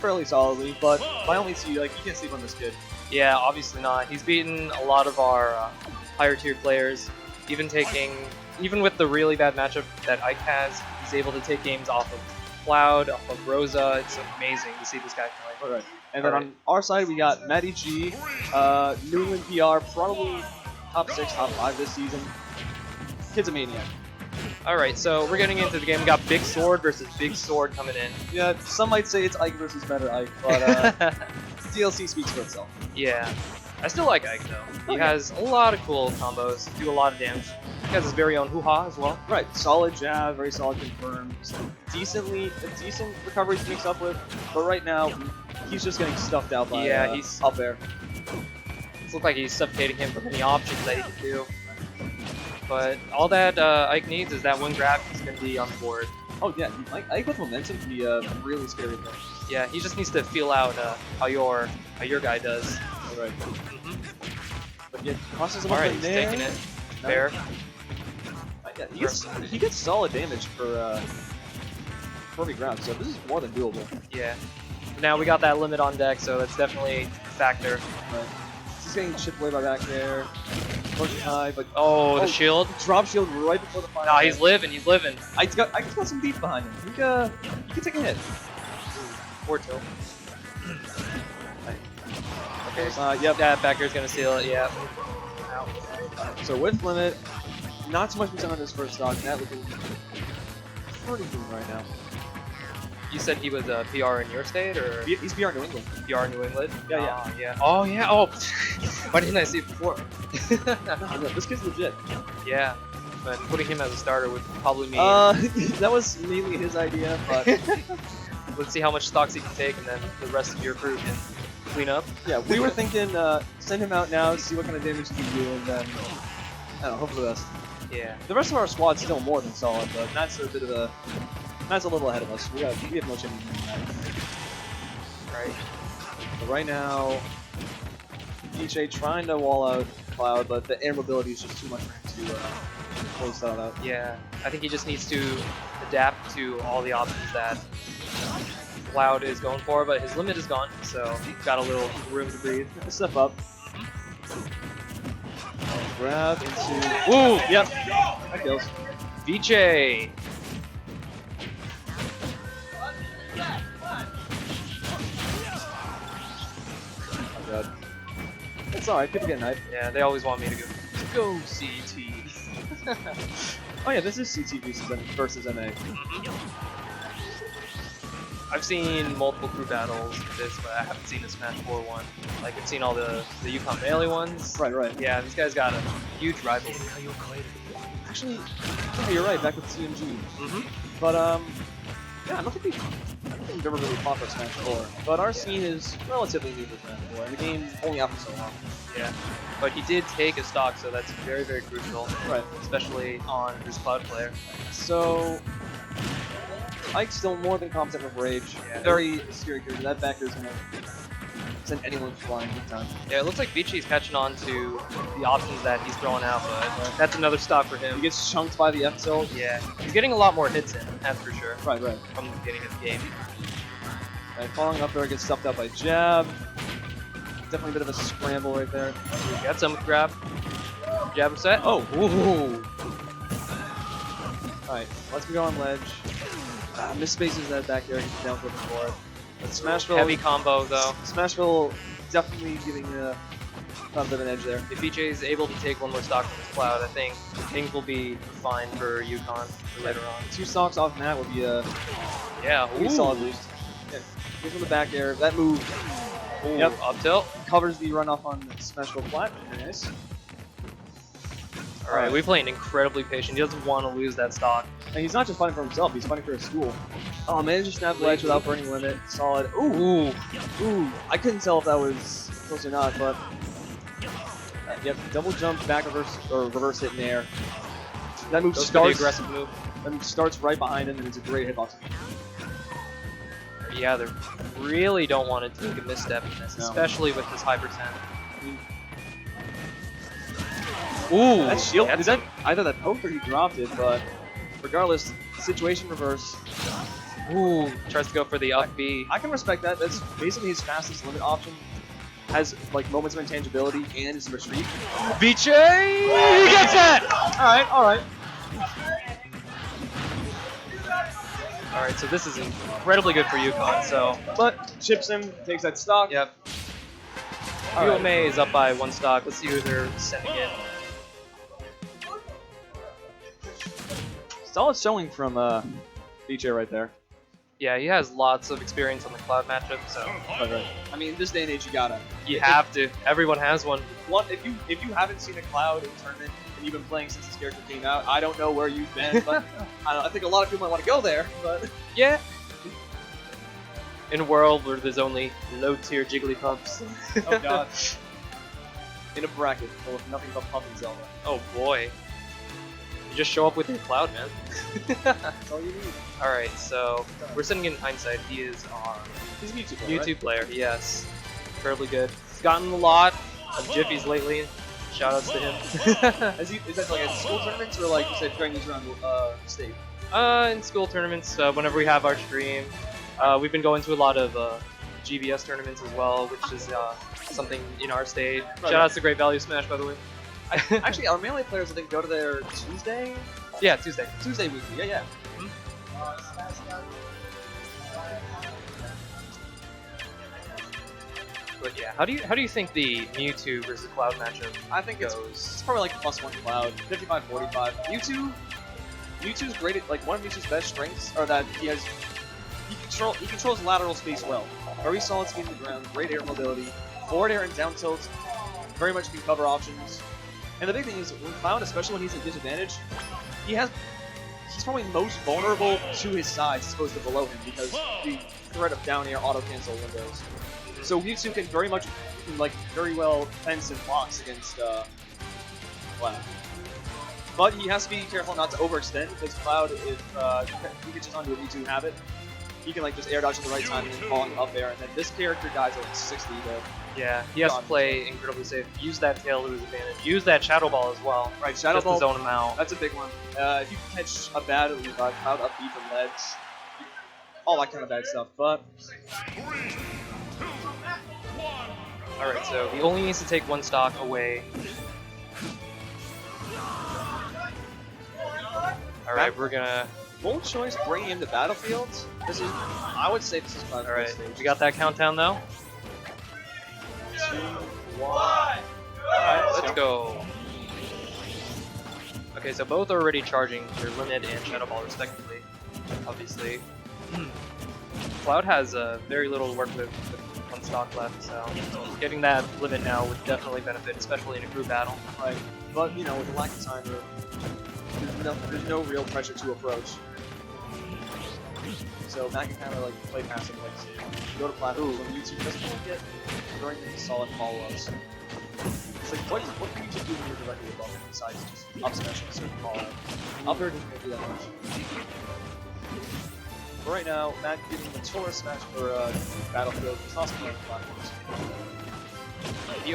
fairly solidly, but by all means, you can't sleep on this kid. Yeah, obviously not. He's beaten a lot of our higher tier players, even with the really bad matchup that Ike has, he's able to take games off of Cloud, off of Rosa. It's amazing to see this guy play. All right. And then on our side, we got Matty G, New England PR, probably top 6, top 5 this season. Kid's a maniac. Alright, so we're getting into the game. We got Big Sword versus Big Sword coming in. Yeah, some might say it's Ike versus better Ike, but DLC speaks for itself. Yeah. I still like Ike, though. He has a lot of cool combos, do a lot of damage. He has his very own hoo-ha as well. Right, solid jab, very solid confirm. Decent recovery to mix up with, but right now, he's just getting stuffed out by he's up air. It looks like he's suffocating him from any options that he can do. But all that Ike needs is that one grab. He's going to be on the board. Oh yeah, Ike with momentum can be really scary thing. Yeah, he just needs to feel out how your guy does. All right. But yeah, crosses him all up right, in he's there. taking it. Fair. Yeah, he gets solid damage for every ground, so this is more than doable. Yeah. Now we got that limit on deck, so that's definitely a factor. Right. He's getting chipped away by back there. Pushing high, but the shield. Drop shield right before the final. Nah, he's living. He's living. Ike's got some beef behind him. He can take a hit. Poor tilt. Okay. Yep. That back air's gonna seal it. Yeah. So with limit, not too much percent on his first stock. That looking pretty good right now. You said he was a PR in your state, or He's PR New England. PR New England? Yeah. Yeah. Oh yeah. Oh, why didn't I see it before? No, this kid's legit. Yeah, but putting him as a starter would probably mean. That was mainly his idea, but let's see how much stocks he can take, and then the rest of your crew can clean up. Yeah, we were thinking send him out now, see what kind of damage he can do, and then I don't know, hope for the best. Yeah. The rest of our squad's still more than solid, but that's a little ahead of us. We have no chance of doing that. Right. But right now, DJ trying to wall out Cloud, but the air mobility is just too much for him to close that out. Yeah, I think he just needs to adapt to all the options that Cloud is going for, but his limit is gone, so he's got a little room to breathe. Step up. Grab into... Ooh! Yep. That kills. VJ! Oh god. It's alright, people get knifed. Yeah, they always want me to go CT. Oh yeah, this is CT versus NA. I've seen multiple crew battles of this, but I haven't seen a Smash 4 one. Like, I've seen all the Uconn Melee ones. Right. Yeah, these guys got a huge rivalry. Actually, yeah, you're right, back with CMG. But, yeah, I don't think we've ever really fought for Smash 4. But our scene is relatively new for Smash 4, and the game's only out for so long. Yeah. But he did take a stock, so that's very, very crucial. Right. Especially on his Cloud player. So, Ike's still more than competent with Rage. Yeah. Very scary character. That back is going to send anyone flying big time. Yeah, it looks like Vichi's catching on to the options that he's throwing out, but that's another stock for him. He gets chunked by the F tilt. Yeah, he's getting a lot more hits in, that's for sure. Right. From the beginning of the game. Right, falling up there, gets stuffed out by jab. Definitely a bit of a scramble right there. Got some grab. Jab set. Oh! Ooh. Alright, let's go on ledge. Misspaces that back there, he's down for the board. But Smashville... Heavy combo, though. Smashville definitely giving a bit of an edge there. If VJ is able to take one more stock from his Cloud, I think things will be fine for Uconn for later on. 2 stocks off Matt would be a Yeah, solid boost. Yeah, gives him the back air. That move Yep, up tilt. covers the runoff on the Smashville flat. Very nice. Alright, we're playing incredibly patient. He doesn't want to lose that stock. And he's not just fighting for himself, he's fighting for his school. Oh, managed to snap ledge without burning limit. Solid. Ooh! I couldn't tell if that was close or not, but... yep, double jump, back reverse, or reverse hit in the air. That move starts... aggressive move. That move starts right behind him, and it's a great hitbox. Yeah, they really don't want to take a misstep in this, especially with this high percent. Ooh! That shield, either that poked or he dropped it, but regardless, situation reverse. Ooh, tries to go for the up B. I can respect that. That's basically his fastest limit option. Has like moments of intangibility and is retreat. Viche! He gets that! Alright. Alright, so this is incredibly good for Uconn, so... But chips him, takes that stock. Yep. Alright. May is up by 1 stock. Let's see who they're sending in. Solid showing from BJ right there. Yeah, he has lots of experience on the Cloud matchup, so... Right. I mean, this day and age, you gotta. You have to. Everyone has one. If you haven't seen a Cloud in tournament and you've been playing since this character came out, I don't know where you've been, but I think a lot of people might want to go there. But Yeah. In a world where there's only low-tier Jigglypuffs. oh god, in a bracket full of nothing but Puff and Zelda. Oh boy. You just show up with your Cloud, man. That's all you need. Alright, so we're sending in Hindsight. He is our He's a YouTube player, YouTube right? player, yes. Incredibly good. He's gotten a lot of Jiffies lately. Shoutouts to him. Is that like at school tournaments or like you said during these around state? In school tournaments, whenever we have our stream. We've been going to a lot of GBS tournaments as well, which is something in our state. Right. Shoutouts to Great Value Smash, by the way. Actually, our Melee players I think go to their Tuesday Yeah, Tuesday. weekly. Yeah. But yeah, how do you think the Mewtwo versus Cloud matchup I think it's goes? probably like +1 Cloud, 55-45. Mewtwo's great at, like, one of Mewtwo's best strengths are that he controls lateral space well. Very solid speed to the ground, great air mobility, forward air and down tilt, very much can cover options. And the big thing is, when Cloud, especially when he's at disadvantage, he's probably most vulnerable to his sides as opposed to below him because the threat of down air auto cancel windows. So Mewtwo can very well fence and blocks against Cloud. But he has to be careful not to overextend because Cloud, if he gets onto a Mewtwo habit, he can like just air dodge at the right time and then fall up there, and then this character dies at like 60 to... Yeah, he has to play incredibly safe. Use that tail to his advantage. Use that Shadow Ball as well. Right, Shadow just Ball, to zone him out. that's a big one. If you catch a bad Cloud up B from ledge, all that kind of bad stuff, but... Alright, so he only needs to take 1 stock away. Alright, we're gonna... Bold choice bringing him to battlefield. I would say this is Cloud's Alright, best stage. we got that countdown though? 2, 1. Alright, Let's go. Okay, so both are already charging their limit and Shadow Ball respectively, obviously. Cloud has very little to work with 1 stock left, so getting that limit now would definitely benefit, especially in a group battle. Right, but you know, with the lack of time, there's no real pressure to approach. So Matt can kind of like play passive, like go to platforms on YouTube. Doesn't really get very many solid follow-ups. It's like what can you do when you're directly above him besides just up smash a certain follow-up? Up air doesn't really do that much. But right now, Matt giving him a Taurus smash for Battlefield. He's also playing platforms.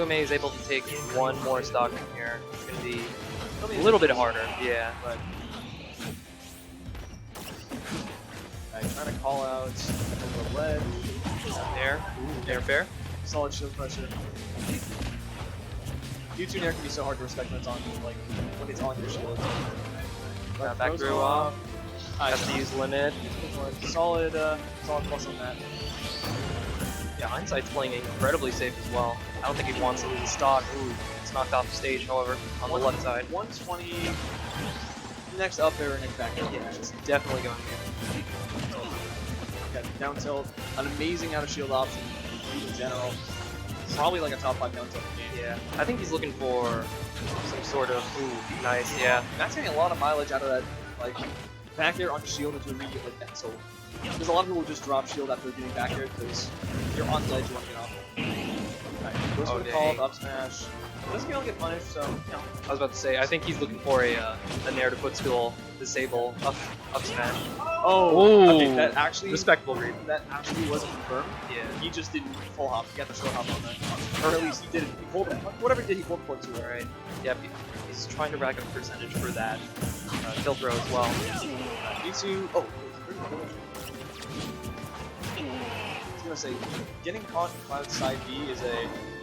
May is able to take 1 more stock from here. It's going to be a little bit harder, yeah. But trying to call out over the ledge. Nair. Nair fair. Solid shield pressure. YouTube Nair can be so hard to respect when it's on your shield. Back throw off. Has to use limit. Solid plus on that. Yeah, Hindsight's playing incredibly safe as well. I don't think he wants to lose a stock. Ooh, it's knocked off the stage, however, on the left side. 120. Next up there, next back there. Yeah, it's definitely going to Okay, down tilt. An amazing out of shield option in general. Probably like a top 5 down tilt in the game. Yeah, I think he's looking for some sort of, ooh, nice, yeah. Matt's getting a lot of mileage out of that, like, back air onto shield into immediate like cancel. Because a lot of people just drop shield after getting back air because you're on ledge, you want to get off. Right, goes for the call, up smash. Doesn't get punished, so, you know. I was about to say, I think he's looking for a Nair to footstool, disable, up smash. Oh, okay, that actually respectable read. That actually wasn't confirmed. Yeah. He just didn't full hop. He got the short hop on that, or at least he didn't. He pulled whatever he did. He pulled forward to it. Alright. Yep. He's trying to rack up percentage for that kill throw as well. Me too. Oh. gonna say, getting caught in Cloud's side B is that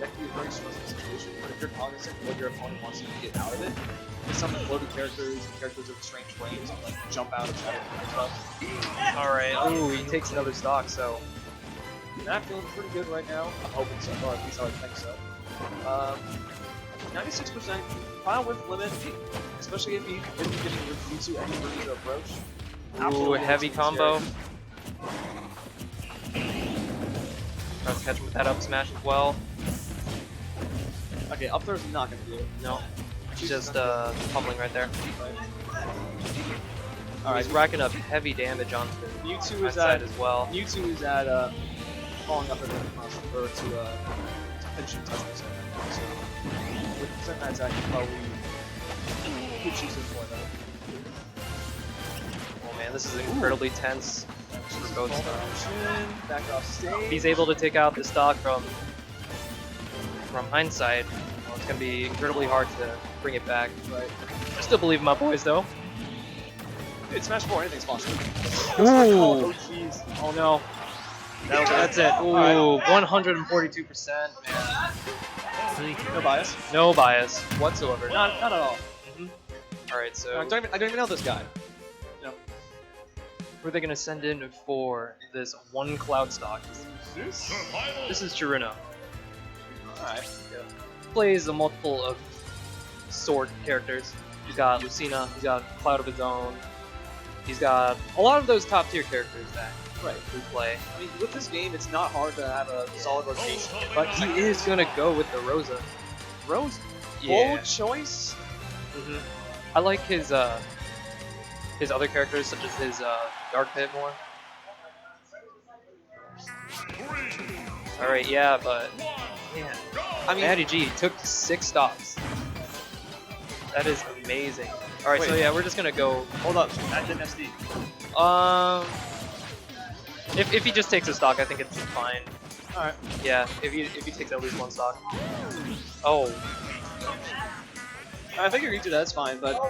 can be a very stressful situation. But if you're cognizant of what your opponent wants you to get out of it, with some floaty characters and characters with strange frames, like jump out of shadow and stuff. All right. Oh, he takes another stock. So Not feeling pretty good right now. I'm hoping so, or at least I would think so. 96% Cloud with limit, especially if he isn't getting Ryutsu any room to approach. ooh, Absolutely heavy insane combo. scary. Tries to catch him with that up smash as well. Okay, up throw's not gonna do it. No, he's just pummeling right there. Alright, He's racking up heavy damage on the Mewtwo is side at as well. Mewtwo is at falling up at the or to finishing touch percent. So with percent that attack, you probably could choose him for that. Oh man, this is incredibly tense for both stars. Back off stage. He's able to take out the stock from hindsight. Well, it's gonna be incredibly hard to bring it back. Right. I still believe in my boys though. Dude, Smash 4, anything's possible. Ooh. Oh jeez. Oh no. That's it. Ooh, Alright. 142%, man. No bias. No bias whatsoever. Not at all. Alright, so I don't even know this guy. who are they gonna send in for this one cloud stock? This is Chiruna. Alright. Plays a multiple of sword characters. He's got Lucina, he's got Cloud of his own. He's got a lot of those top tier characters that Right. we play. I mean, with this game, it's not hard to have a solid rotation. But he is gonna go with the Rosa. Rose, Yeah. bold choice. I like his other characters, such as his Dark Pit more. Alright, yeah, but man, I mean, Matty G took 6 stops. That is amazing. Alright, so Wait. yeah, we're just gonna go. hold up. That didn't SD. If he just takes a stock, I think it's fine. Alright. Yeah, if he takes at least 1 stock. Oh, I think you reach it, that's fine, but.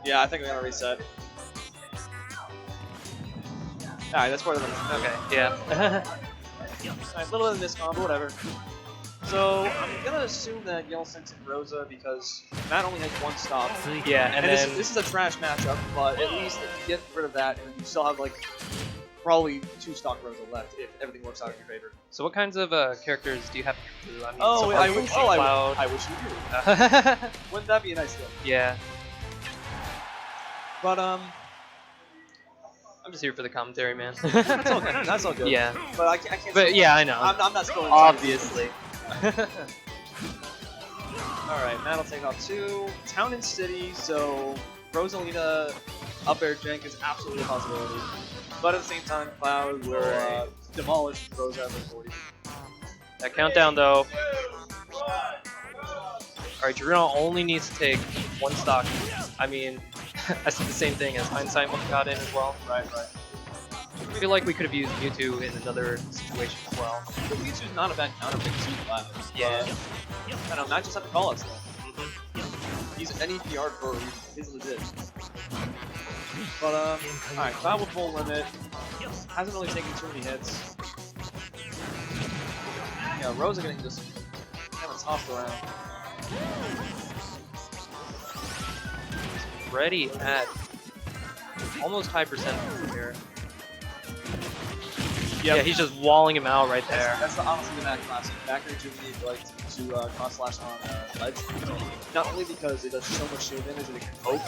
Yeah, I think we're gonna reset. Alright, that's part of the. okay, yeah. Alright, a little bit of this combo, whatever. So, I'm gonna assume that Yell sent in Rosa because Matt only has 1 stop. Yeah, and then this is a trash matchup, but at least if you get rid of that, and you still have like probably 2 stock Rosa left if everything works out in your favor. so what kinds of characters do you have to do? I mean, Oh, so I far wish. from Oh, Cloud. I wish you do. Wouldn't that be a nice thing? Yeah, But I'm just here for the commentary, man. that's all good. That's all good. Yeah, But I can't. but yeah, I know. I'm not spoiling. Obviously. All right, Matt will take off 2. Town and City. So Rosalina up air jank is absolutely a possibility. But at the same time, Cloud will demolish Rosa at 40. That countdown though. Alright, Jiruna only needs to take 1 stock. I mean, I said the same thing as Hindsight got in as well. Right. I feel like we could have used Mewtwo in another situation as well. But Mewtwo's not a bad counter pick too, Cloud. Yeah. I don't know, Matt just had to call us though. He's an NEPR for he's legit. But alright, Cloud with full limit. Hasn't really taken too many hits. Yeah, Rosa getting just kind of tossed around. Ready at almost high percent here. Yeah, he's just walling him out right there. That's the honestly the Mac classic. Back range you need like to cross slash on ledge. Not only because it does so much shield damage that it can poke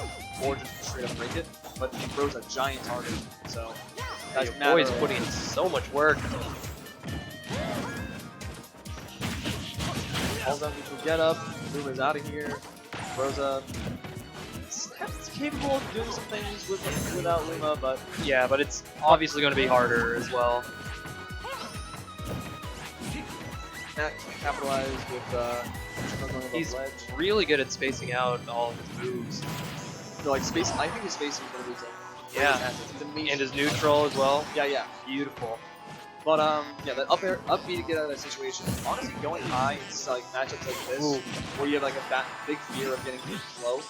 or just straight up break it, but it throws a giant target. So that's Your boy's putting in so much work. All down neutral get up. Luma's out of here. Rosa is capable of doing some things without Luma, but Yeah, but it's obviously going to be harder as well. Matt can't capitalize with going above He's ledge. really good at spacing out all of his moves. So, like space, I think his spacing is gonna be like Yeah. It's amazing. And his neutral as well. Yeah. Beautiful. But yeah, that up B to get out of that situation. Honestly, going high in like matchups like this, Ooh. where you have like a big fear of getting hit low,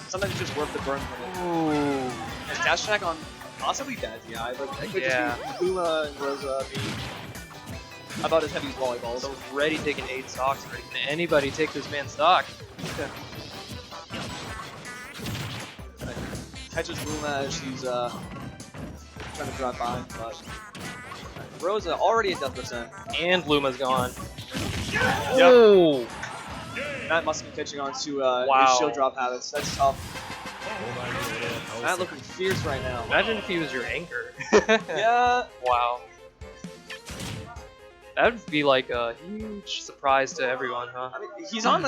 sometimes it's just worth the burn from it. Ooh. And dash attack on Possibly dead, yeah. But it could Yeah. just be Luma and Rosa being about as heavy as volleyballs. So already taking 8 stocks already. Can anybody take this man's stock? Catches Luma as she's trying to drive by, but Rosa already at death percent. And Luma's gone. Yep. Oh! Matt must be catching on to Wow. his shield drop habits. That's tough. Matt looking fierce right now. Imagine if he was your anchor. Yeah. Wow. That would be like a huge surprise to everyone, huh? I mean, he's on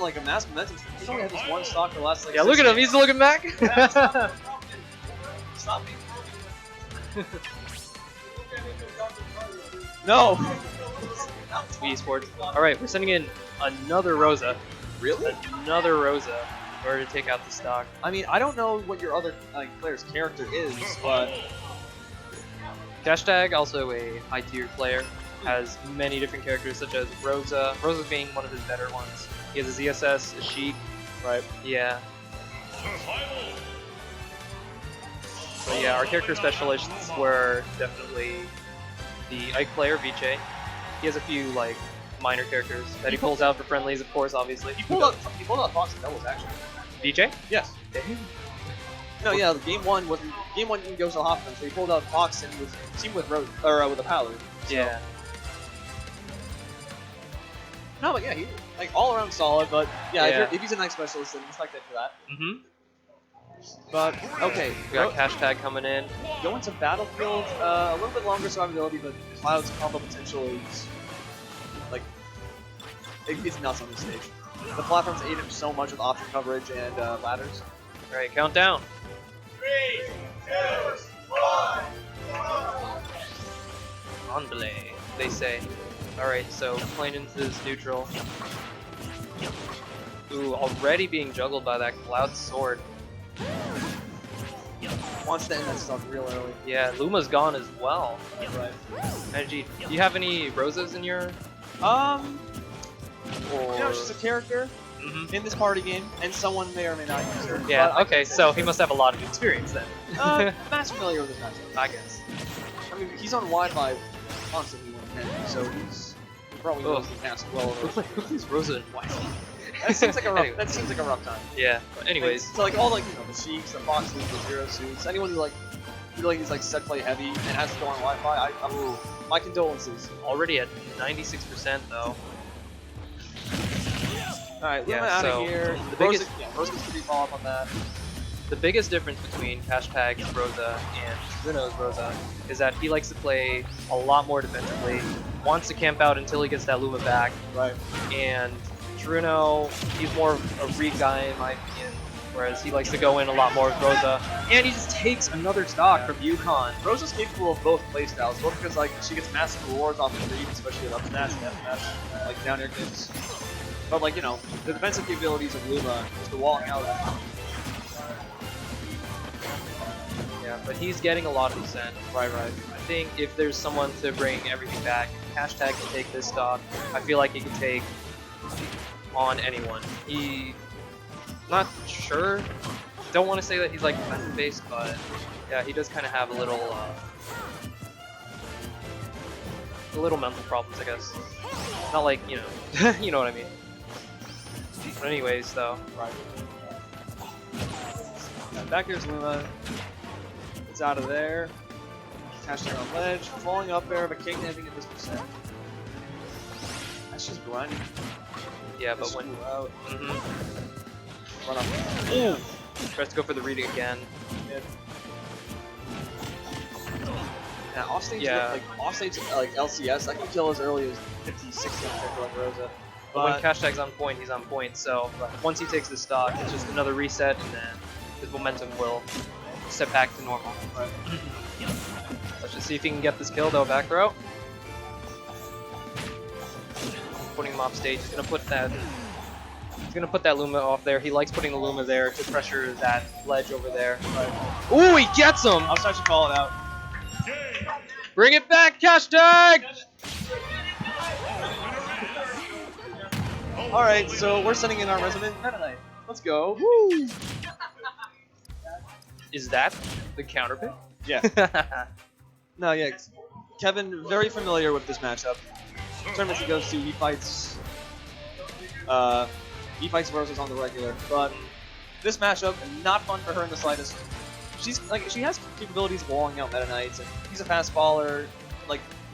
like a mass momentum. He's only had this one stock for the last like. Yeah, 6 look at him. games. He's looking back. Stop me. No. Wii Sports. All right, we're sending in another Rosa. Really? Another Rosa in order to take out the stock. I mean, I don't know what your other player's character is, but Hashtag, also a high tier player, has many different characters such as Rosa. Rosa being one of his better ones. He has a ZSS, a Sheik. right. Yeah. But yeah, our character specialists were definitely the Ike player, Viche. He has a few like minor characters that he pulls out for friendlies, of course, obviously. He pulled out Fox and doubles actually. Viche? Yes. No, yeah. Game one didn't go so hot for him, so he pulled out Fox and he was teamed with with a Pallard. So. Yeah. No, but yeah, he like all around solid. But yeah, Yeah. if he's a nice specialist, then respect it for that. Mm-hmm. But okay, We got Hashtag coming in. going to Battlefield, a little bit longer survivability, but Cloud's combo potential is like it's nuts on this stage. The platforms aid him so much with option coverage and ladders. All right, countdown. 3, 2, 1. Andale, they say. All right, so playing into this neutral. Ooh, already being juggled by that Cloud sword. Wants to end that stuff real early. Yeah, Luma's gone as well. Right. Energy, do you have any Rosas in your? Or Or she's a character Mhm. in this party game, and someone may or may not use her. Yeah. but Okay, so he must have a lot of experience then. Matt's familiar with this matchup. I guess. I mean, he's on Wi-Fi constantly when he can, so he probably knows the match well. Who's Rosa and White? That seems like a rough. Anyway. That seems like a rough time. Yeah. But anyways, so like all like the Sheiks, the Foxes, the Zero Suits, anyone who really is like set play heavy and has to go on Wi-Fi. My condolences. already at 96% though. All right, Yeah, Luma out so of here. the biggest- Rosa gets pretty follow up on that. The biggest difference between Hashtag's Rosa and Bruno's Rosa is that he likes to play a lot more defensively, wants to camp out until he gets that Luma back, Right. and Bruno, he's more of a read guy in my opinion, whereas he likes to go in a lot more with Rosa, and he just takes another stock from Uconn. Rosa's capable of both playstyles, both because like she gets massive rewards off of read, especially with up smash and F smash, like down air kicks. But like the defensive capabilities of Luma, just the walling out. Yeah, but he's getting a lot of percent. Right. I think if there's someone to bring everything back, Hashtag can take this stock. I feel like he can take on anyone. Not sure. Don't want to say that he's like defensive based, but yeah, he does kind of have a little mental problems, I guess. Not like you know what I mean. But anyways, though. Right. Back here's Luma. It's out of there. Hashtag on ledge, falling up there, but can't get anything at this percent. That's just grinding. Yeah, but when Screw out. mm-hmm. Run up. Ooh, tries to go for the reading again. Mid. Now offstage, Yeah. offstage LCS, I can kill as early as 50, 60 on like Rosa. But when Hashtag's on point, he's on point. So once he takes the stock, it's just another reset, and then his momentum will step back to normal. Right. Let's just see if he can get this kill though. Back throw. Putting him off stage. He's gonna put that Luma off there. He likes putting the Luma there to pressure that ledge over there. Right. Ooh, he gets him! I'll start to call it out. Bring it back, Hashtag! Alright, so we're sending in our resident Meta Knight. Let's go. Woo! Is that the counter pick? Yeah. No, yeah. Kevin, very familiar with this matchup. Tournaments he goes to, he fights Roses on the regular, but this matchup, not fun for her in the slightest. She has capabilities of walling out Meta Knights, and he's a fast baller,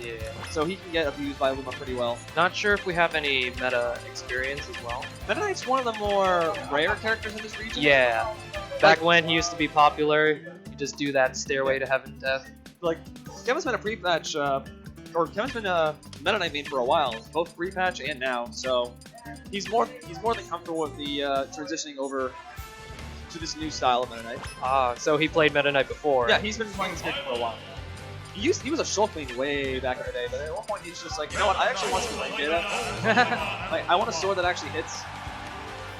Yeah. so he can get abused by Luma pretty well. Not sure if we have any meta experience as well. Meta Knight's one of the more rare characters in this region. Yeah. Back when he used to be popular, you just do that Stairway to Heaven death. Kevin's been a pre-patch, Kevin's been a Meta Knight main for a while, both pre-patch and now, so he's more than comfortable with the transitioning over to this new style of Meta Knight. Ah, so he played Meta Knight before. Yeah, he's been playing this character for a while. He was a Shulk main way back in the day, but at one point he's just like, you know what, I actually want some rank data. I want a sword that actually hits.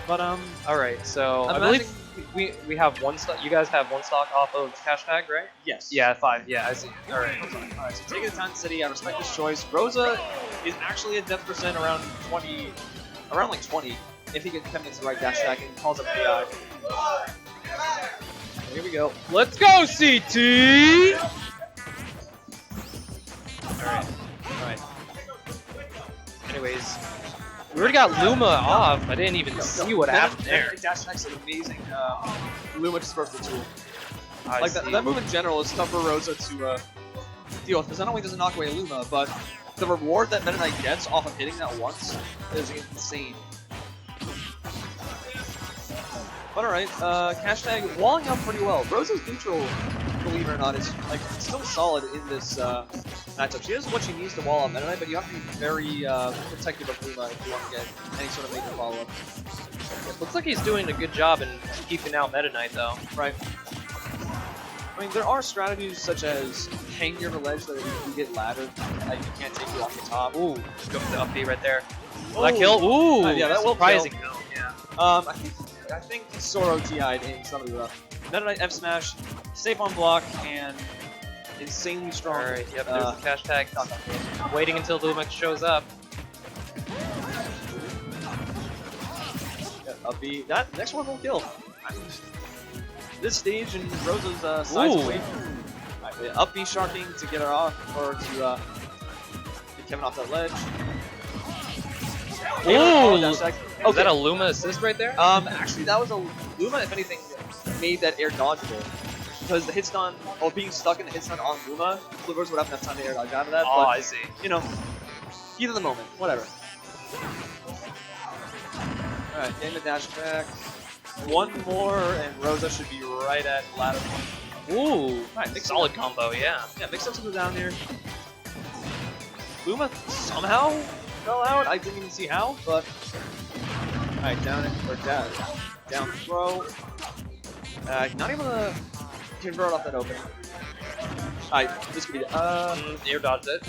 But Alright, so I imagine- believe we have one stock. You guys have one stock off of hashtag, right? yes. Yeah, 5. Yeah, I see. Alright. Alright, so taking the Town City, I respect his choice. Rosa is actually a death percent around 20, if he gets the right dash attack and calls up AI. Here we go. Let's go, CT! Alright. Anyways, we already got Luma off. I didn't even see what happened there. Dash attacks is amazing. Luma just first the tool. I see. That move in general is tough for Rosa to deal with, because not only does it knock away Luma, but the reward that Meta Knight gets off of hitting that once is insane. But alright, hashtag walling out pretty well. Rosa's neutral, believe it or not, is still solid in this matchup. She has what she needs to wall out Meta Knight, but you have to be very protective of Luma if you want to get any sort of major follow-up. Looks like he's doing a good job in keeping out Meta Knight, though. Right. I mean, there are strategies such as hang near the ledge so that you get laddered, and you can't take you off the top. Ooh, go for the up B right there. Will Ooh. that kill? Ooh, Yeah, that will surprising though. Yeah. I think Soro TI'd in somebody with a Meta Knight F smash, safe on block, and insanely strong. Alright, yep, there's the cash tag. Waiting until Lumix shows up. Yeah, up B. That next one will kill. This stage in Rosa's size Ooh. weight. Right, up B sharking to get her off, or to get Kevin off that ledge. Ooh! Dash attack. Is that a Luma assist right there? Actually, that was a Luma. If anything, made that air dodgeable because the hit stun, or being stuck in the hit stun on Luma, Flivers would have enough time to air dodge out of that. Oh, but, I see. you know, heat of the moment, whatever. All right, getting the dash back. One more, and Rosa should be right at ladder one. Ooh, Right, mix solid combo, yeah. Yeah, mix up some down here. Luma somehow fell out. I didn't even see how, but alright, down it or down throw. Not able to convert off that opening. Alright, this could be Air dodged it.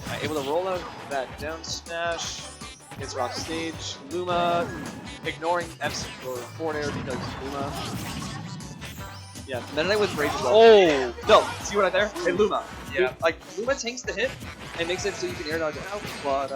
alright, able to roll out that down smash. Gets her off stage. Luma ignoring F's or forward air because Luma. Yeah, Meta Knight with rage as well. Oh! No, see what I there? Hey, Luma. Yeah. Luma tanks the hit and makes it so you can air dodge it out, but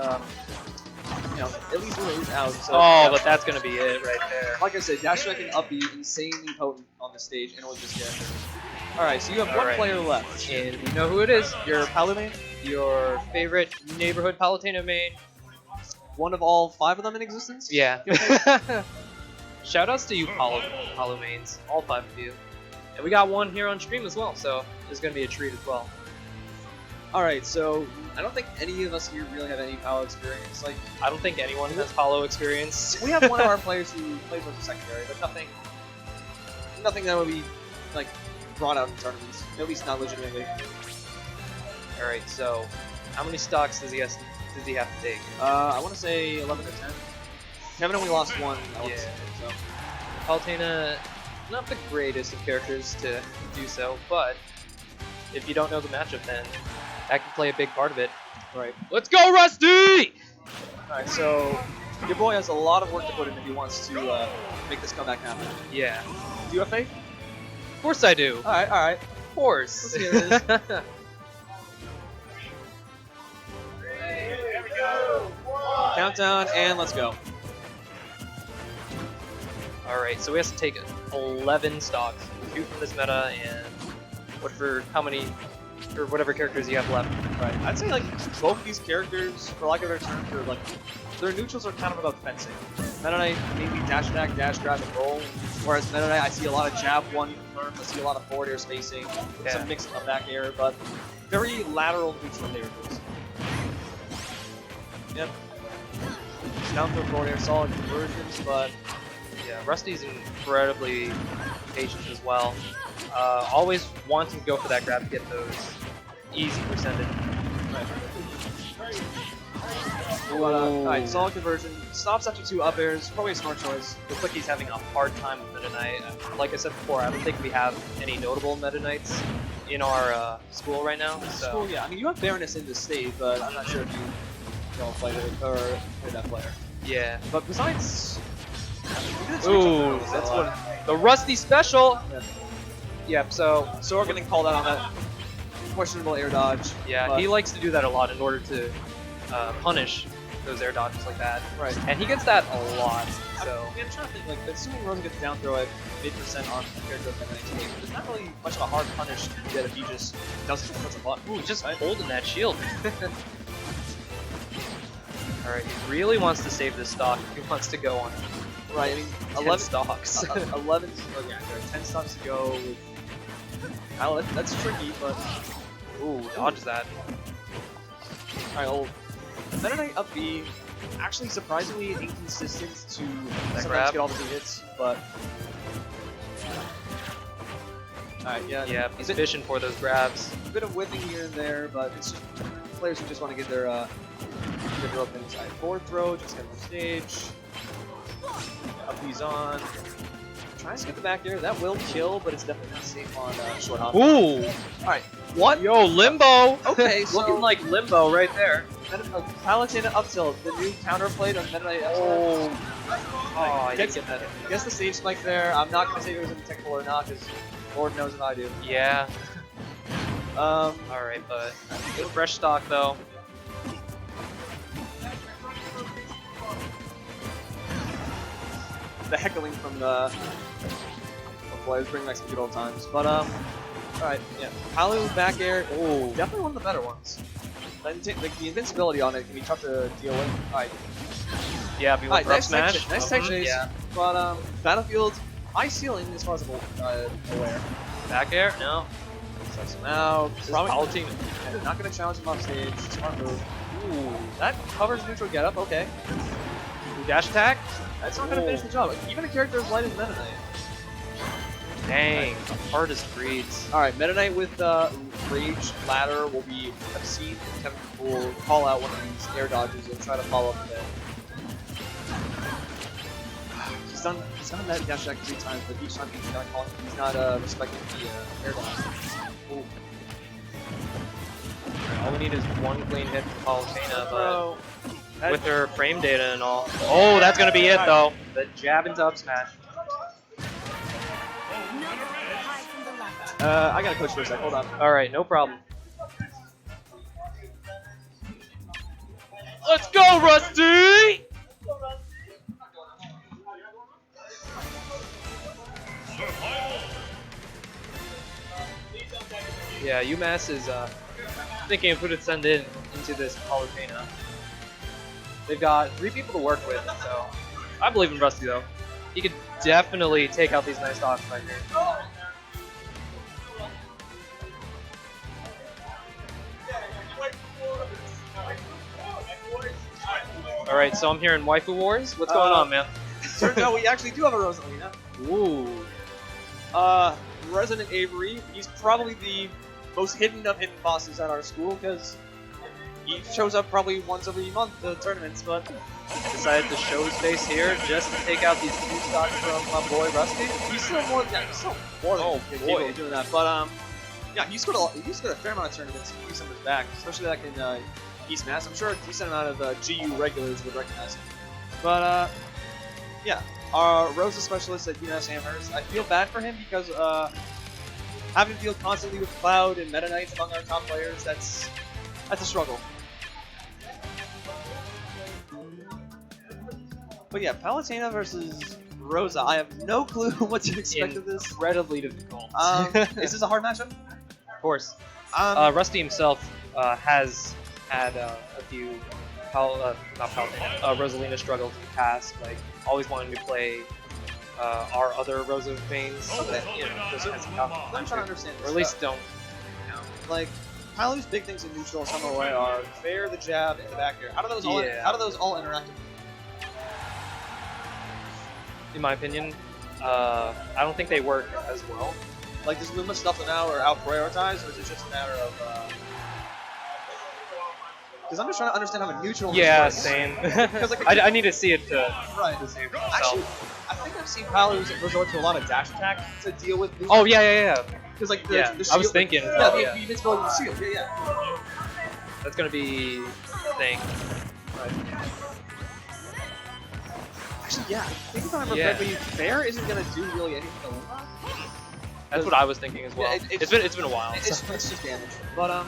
you know, at least Luma is out. So, Oh, yeah. but that's gonna be it right there. Like I said, dash attack and up B insanely potent on the stage, and it'll just get. All right, so you have one Alright. player left. And you know who it is? Your Palu main, Your favorite neighborhood Palutena main. one of all 5 of them in existence. Yeah. Shoutouts to you, Palu mains. All 5 of you. And we got one here on stream as well, so there's gonna be a treat as well. All right, so I don't think any of us here really have any Palu experience. Like, I don't think anyone has Palu experience. we have one of our players who plays with the secondary, but nothing that would be like brought out in tournaments. At least not legitimately. Alright, so how many stocks does he have to take? I want to say 11 to 10. Kevin only lost one. I want to Yeah. say, so. Palutena, not the greatest of characters to do so, but if you don't know the matchup, then that can play a big part of it. Right. Let's go, Rusty! Alright, so your boy has a lot of work to put in if he wants to make this comeback happen. Yeah, Do you have faith? of course I do. Alright. Of course. Let's hear this. Here we go. Countdown, and let's go. Alright, so we have to take 11 stocks, 2 from this meta, and whatever characters you have left. Right. I'd say like both of these characters, for lack of better terms, are like their neutrals are kind of about fencing. Meta Knight mainly dash attack, dash grab, and roll. Whereas Meta Knight, I see a lot of jab one confirmed, I see a lot of forward air spacing, some mixing of back air, but very lateral neutral characters. Yep. Down throw forward air, solid conversions, but Yeah, Rusty's incredibly patient as well. Always wanting to go for that grab to get those easy percentage. Alright, solid conversion. Stops after 2 up airs, probably a smart choice. Looks like he's having a hard time with Meta Knight. Like I said before, I don't think we have any notable Meta Knights in our school right now. So Well, yeah, I mean, you have Baroness in this state, but I'm not sure if you don't play it or play that player. yeah. But besides, Ooh, that's what. The Rusty special. Yeah. Yep. So So we're getting called out on that questionable air dodge. yeah, but- he likes to do that a lot in order to punish those air dodges like that, Right. and he gets that a lot. So I'm trying to think, like, assuming Rosa gets down throw at mid% on compared to a team, there's not really much of a hard punish to get if he just doesn't push a button. ooh, just holding that shield. All right, he really wants to save this stock. He wants to go on Right, I mean, 10 11 stocks. 11, oh yeah, there are 10 stocks to go. Well, that's tricky, but Ooh, dodge that. alright, well, Meta Knight up B, actually surprisingly inconsistent to sometimes grab. get all the 2 hits, but alright, yeah, Yeah, he's fishing for those grabs. a bit of whipping here and there, but it's just players who just want to get their rope inside. Forward throw, just get on stage. Up B's on. Trying to skip the back air. That will kill, but it's definitely not safe on short hop. Ooh, Alright, what? yo, limbo. Okay, so looking like limbo right there. Palatine up tilt, the new counterplay to Meta Knight. Oh, I didn't Gets- get that. Gets the stage spike there. I'm not going to say if it was in technical or not, because Lord knows if I do. Yeah. Um, All right, but good fresh stock though. the heckling from the players bring back some good old times. But alright, yeah. Palu back air, oh, definitely one of the better ones. Like the invincibility on it can be tough to deal with. Alright, Yeah, be alright, with nice tech smash. nice tech chase. Yeah. But Battlefield, high ceiling as far as aware. Back air? No. Sucks him out. This is Probably Palatine. not gonna challenge him off stage. Smart move. Ooh. That covers neutral getup. Okay, Dash attack? that's not gonna finish the job. Even a character as light as Meta Knight. Dang, the hardest breeds. All right, Meta Knight with Rage Ladder will be obscene and Kevin will call out one of these air dodges and try to follow up with it. He's done that dash attack 3 times, but each time he's not respecting the air dodge. Ooh. All we need is one clean hit from Palutena, but Bro, that- with her frame data and all. Oh, that's gonna be it though. The jab into up smash. I gotta coach for a sec. Hold on. All right, no problem. Let's go, Rusty! Yeah, UMass is thinking of who to send into this Palutena. They've got 3 people to work with, so I believe in Rusty though. He could definitely take out these nice stocks right here. All right, so I'm hearing Waifu Wars. What's going on, man? Turns out we actually do have a Rosalina. Ooh. Resident Avery, he's probably the most hidden of hidden bosses at our school because he shows up probably once every month to tournaments, but Decided to show his face here just to take out these 2 stocks from my boy Rusty. he's still more than Oh, capable boy. of doing that. But yeah, he's got a fair amount of tournaments a few summers back, especially back in East Mass. I'm sure a decent amount of GU regulars would recognize him. But yeah, our Rosa specialist at UMass Amherst. I feel bad for him because having to deal constantly with Cloud and Meta Knights among our top players, that's a struggle. But yeah, Palutena versus Rosa. I have no clue what to expect of this. Incredibly difficult. Is this a hard matchup? Of course. Um, Rusty himself has had a few Rosalina struggles in the past, like always wanting to play our other Rosa mains that just has enough I'm trying to understand this or at least stuff. Like, Palu's big things in neutral some way are fair, the jab, and the back air. How do those all? Yeah. How do those all interact? In my opinion, I don't think they work as well. Like, does Luma stuff them out or out prioritize, or is it just a matter of? Because I'm just trying to understand how a neutral. Yeah, works. same. Like I need to see it to Right. see it for Actually, myself. I think I've seen Palu resort to a lot of dash attack to deal with. Oh yeah. Because like the, Yeah, the I was shield- thinking. Yeah, Yeah. the invincibility of the shield. Yeah. That's gonna be the thing. Actually, yeah. I think if I remember Yeah. correctly, fair isn't gonna do really anything to Luma. That's what I was thinking as well. Yeah, it's been a while. It's just damage. But I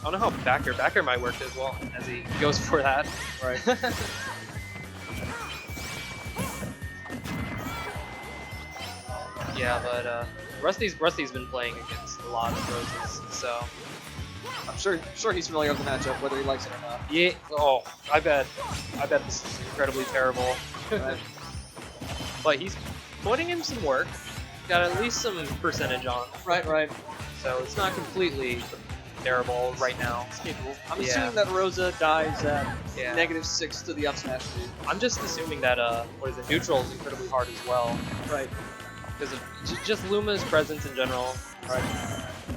don't know how backer might work as well as he goes for that. right. Yeah, but Rusty's been playing against a lot of Roses, so I'm sure he's familiar with the matchup, whether he likes it or not. yeah. Oh, I bet this is incredibly terrible. Right. But he's putting in some work. Got at least some percentage on, Right. so it's not completely terrible right now. It's capable. I'm Yeah. assuming that Rosa dies at Yeah. -6 to the up smash speed. I'm just assuming that neutral is incredibly hard as well Right. because of just Luma's presence in general. Right.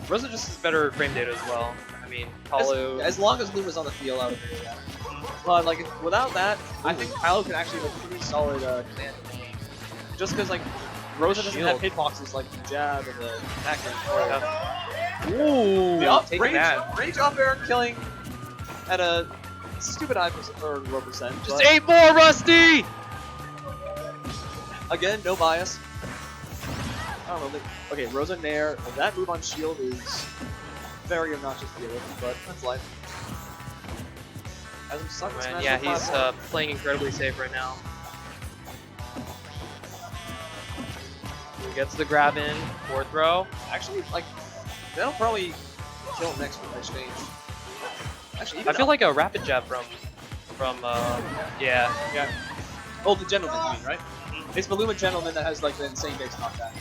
Rosa just has better frame data as well. I mean, Palu. As long as Luma's on the field, I would agree with that. But like without that, I think Palu can actually have a pretty solid command. Just because like Rosa doesn't have Shield. hitboxes like the jab and the back end. Ooh, The up, taking range, that. range up air killing at a stupid high low percent. Just but 8 more, Rusty! again, no bias. I don't know. Okay, Rosa Nair. That move on shield is very obnoxious to deal with, but that's life. As I'm stuck in Man, Smash yeah, with he's 5-1. playing incredibly safe right now. He gets the grab in, forward throw. Actually, like, that'll probably kill him next exchange. Actually, even I feel like a rapid jab from yeah. yeah. Oh, the gentleman, you mean, right? It's the Luma gentleman that has like the insane base knockback.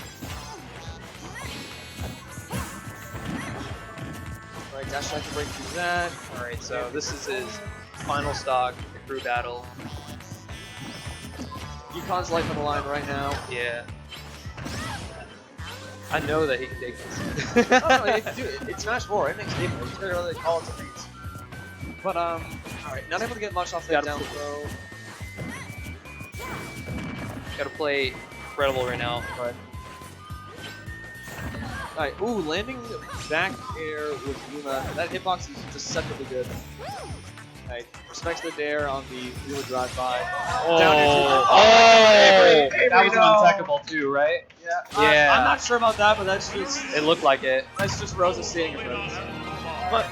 Alright, dash attack to break through that. Alright, so this is his final stock, the crew battle. Uconn's life on the line right now. Yeah. I know that he can take this. Dude, it's Smash 4. It makes people. It's very early to call it to beats. But alright, not able to get much off that down throw. Gotta play incredible right now. But alright, ooh, landing back air with Luma. That hitbox is deceptively good. Alright, respects the dare on the wheeler drive by. Oh, Down into that was an untechable too, right? Yeah. Yeah. I'm not sure about that, but that's just It looked like it. Rosa seeing it. But